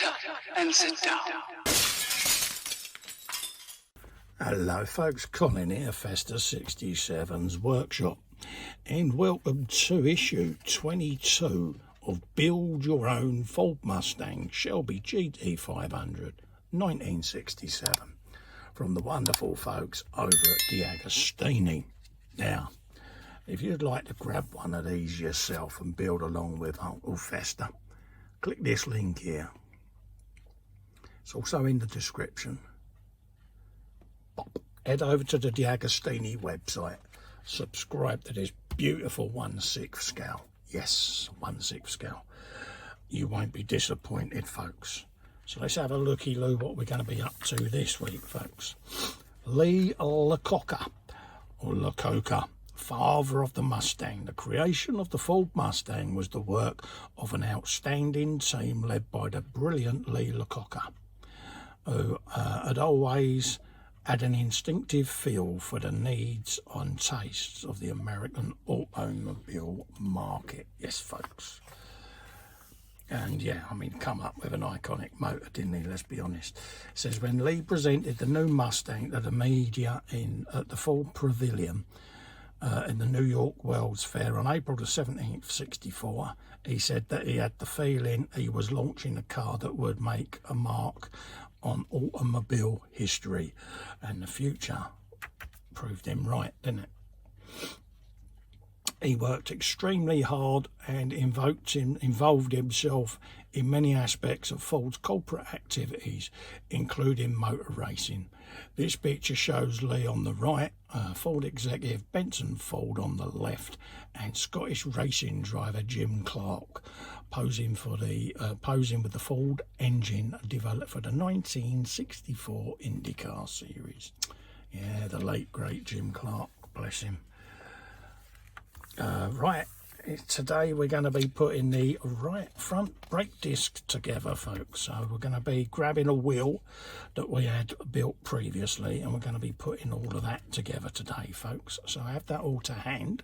Shut up and sit down. Hello folks, Colin here, Festa 67's workshop, and welcome to issue 22 of Build Your Own Ford Mustang Shelby GT500 1967 from the wonderful folks over at DeAgostini. Now, if you'd like to grab one of these yourself and build along with Uncle Festa, click this link here. It's also in the description. Head over to the DeAgostini website, subscribe to this beautiful 1/6 scale. Yes, 1/6 scale. You won't be disappointed, folks. So let's have a looky-loo what we're going to be up to this week, folks. Lee Iacocca, or Iacocca, father of the Mustang. The creation of the Ford Mustang was the work of an outstanding team led by the brilliant Lee Iacocca, who had always had an instinctive feel for the needs and tastes of the American automobile market. Yes, folks. And yeah, I mean, come up with an iconic motor, didn't he? Let's be honest. It says, when Lee presented the new Mustang to the media at the Ford Pavilion in the New York World's Fair on April the 17th, 64, he said that he had the feeling he was launching a car that would make a mark on automobile history, and the future proved him right, didn't it? He worked extremely hard and involved himself in many aspects of Ford's corporate activities, including motor racing. This picture shows Lee on the right, Ford executive Benson Ford on the left, and Scottish racing driver Jim Clark posing with the Ford engine developed for the 1964 IndyCar series. Yeah, the late great Jim Clark, bless him. Right, today we're going to be putting the right front brake disc together, folks. So we're going to be grabbing a wheel that we had built previously, and we're going to be putting all of that together today, folks. So I have that all to hand.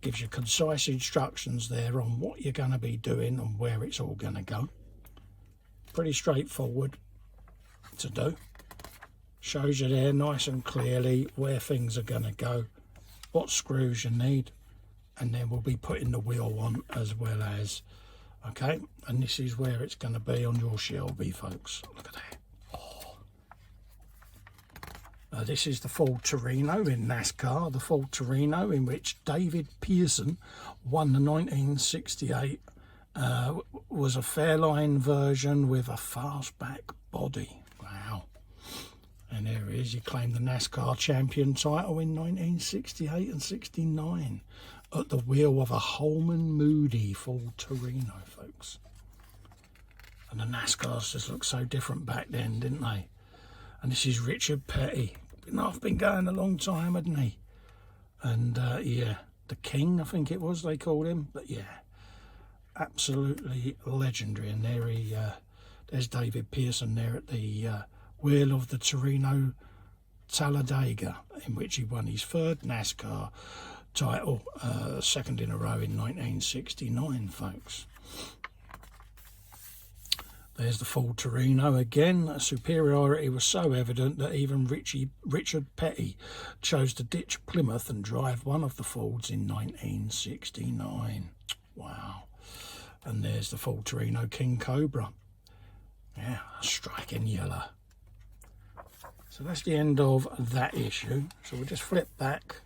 Gives you concise instructions there on what you're going to be doing and where it's all going to go. Pretty straightforward to do. Shows you there nice and clearly where things are going to go, what screws you need, and then we'll be putting the wheel on as well as, okay, and this is where it's going to be on your Shelby, folks. Look at that. This is the Ford Torino in NASCAR, the Ford Torino in which David Pearson won the 1968, was a Fairline version with a fastback body. Wow. And there he is, he claimed the NASCAR champion title in 1968 and 69 at the wheel of a Holman Moody Ford Torino, folks. And the NASCARs just looked so different back then, didn't they? And this is Richard Petty. Been going a long time, hadn't he? And yeah, the King, I think it was they called him. But yeah, absolutely legendary. And there there's David Pearson there at the wheel of the Torino Talladega, in which he won his third NASCAR title, second in a row in 1969, folks. There's the Ford Torino again. Superiority was so evident that even Richard Petty chose to ditch Plymouth and drive one of the Fords in 1969. Wow. And there's the Ford Torino King Cobra. Yeah, striking yellow. So that's the end of that issue. So we'll just flip back,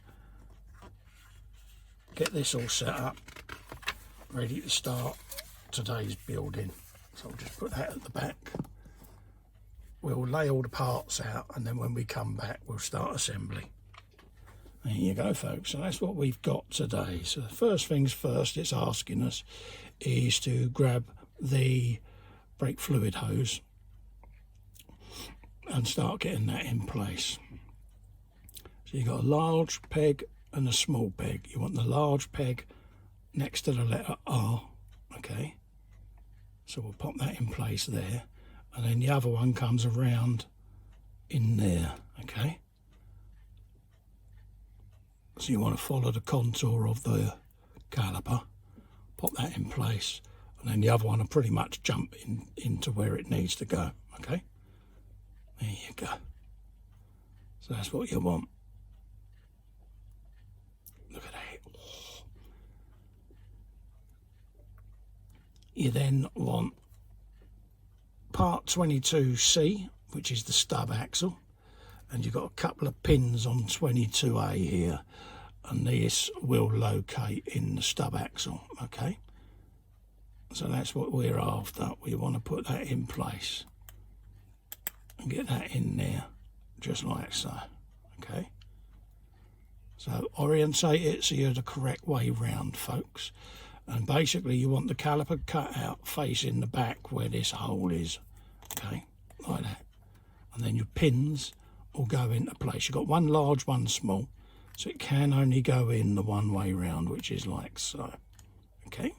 get this all set up, ready to start today's building. So I'll just put that at the back. We'll lay all the parts out, and then when we come back, we'll start assembly. There you go, folks. So that's what we've got today. So the first things first, it's asking us is to grab the brake fluid hose and start getting that in place. So you've got a large peg and a small peg. You want the large peg next to the letter R, okay? So we'll pop that in place there, and then the other one comes around in there, okay? So you want to follow the contour of the caliper, pop that in place, and then the other one will pretty much jump into where it needs to go. Okay, there you go. So that's what you want. Look at that. You then want part 22C, which is the stub axle, and you've got a couple of pins on 22A here, and this will locate in the stub axle. Okay, so that's what we're after. We want to put that in place and get that in there just like so. Okay, so orientate it so you're the correct way round, folks. And basically you want the caliper cut out facing the back where this hole is. Okay, like that. And then your pins will go into place. You've got one large, one small, so it can only go in the one way round, which is like so. Okay,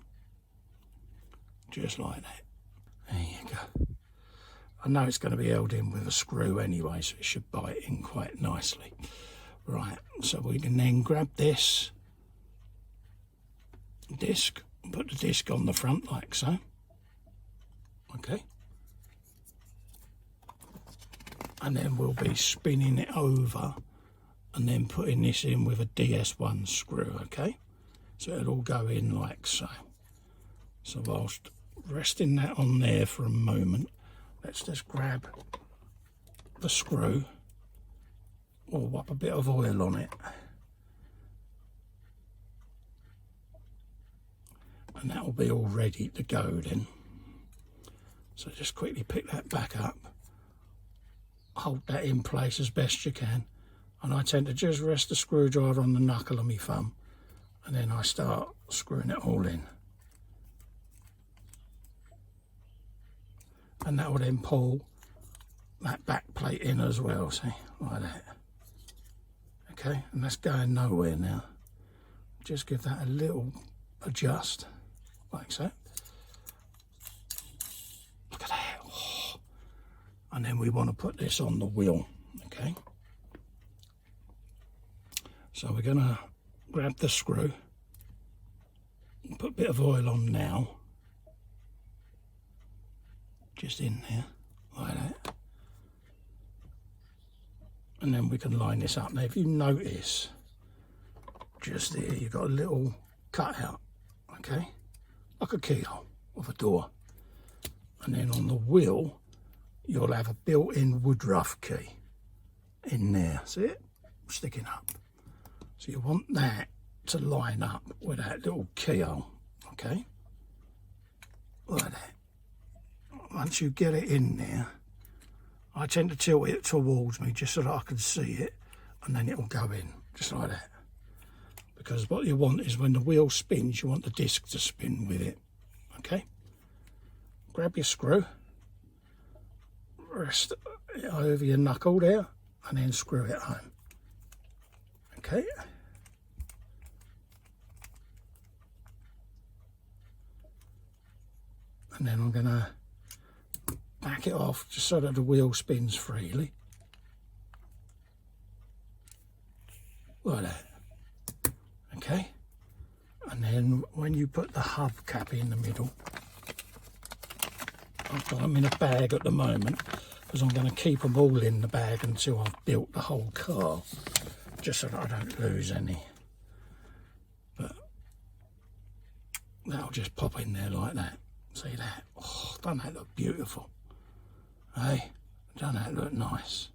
just like that. There you go. I know it's going to be held in with a screw anyway, so it should bite in quite nicely. Right, so we can then grab this disc, put the disc on the front like so. Okay, and then we'll be spinning it over and then putting this in with a DS1 screw. Okay, so it'll all go in like so. So whilst resting that on there for a moment, let's just grab the screw, or whop a bit of oil on it, and that will be all ready to go then. So just quickly pick that back up, hold that in place as best you can, and I tend to just rest the screwdriver on the knuckle of my thumb, and then I start screwing it all in. And that will then pull that back plate in as well, see, like that. Okay, and that's going nowhere now. Just give that a little adjust, like so. Look at that. Oh. And then we want to put this on the wheel, okay? So we're going to grab the screw, and put a bit of oil on now. Just in there, like that. And then we can line this up. Now if you notice, just there you've got a little cutout, okay? Like a keyhole of a door. And then on the wheel, you'll have a built-in woodruff key in there. See it? Sticking up. So you want that to line up with that little keyhole, okay? Like that. Once you get it in there, I tend to tilt it towards me just so that I can see it, and then it will go in, just like that. Because what you want is when the wheel spins, you want the disc to spin with it, okay? Grab your screw, rest it over your knuckle there, and then screw it home, okay? And then I'm going to back it off just so that the wheel spins freely, like that. Okay, and then when you put the hubcap in the middle, I've got them in a bag at the moment because I'm going to keep them all in the bag until I've built the whole car, just so that I don't lose any. But that'll just pop in there like that. See that? Oh, doesn't that look beautiful? Hey, doesn't that look nice?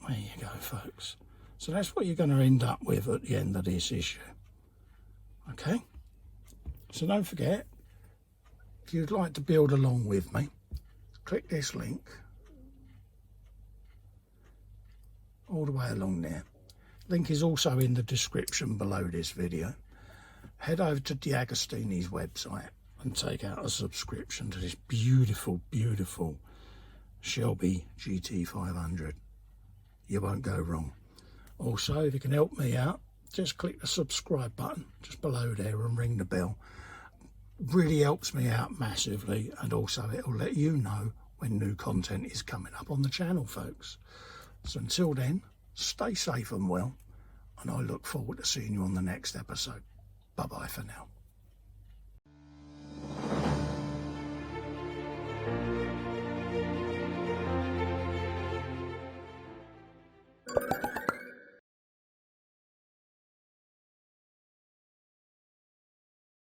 There you go, folks. So that's what you're going to end up with at the end of this issue. Okay? So don't forget, if you'd like to build along with me, click this link all the way along there. Link is also in the description below this video. Head over to DeAgostini's website and take out a subscription to this beautiful, beautiful Shelby GT500. You won't go wrong. Also, if you can help me out, just click the subscribe button just below there and ring the bell. Really helps me out massively, and also it'll let you know when new content is coming up on the channel, folks. So until then, stay safe and well, and I look forward to seeing you on the next episode. Bye-bye for now.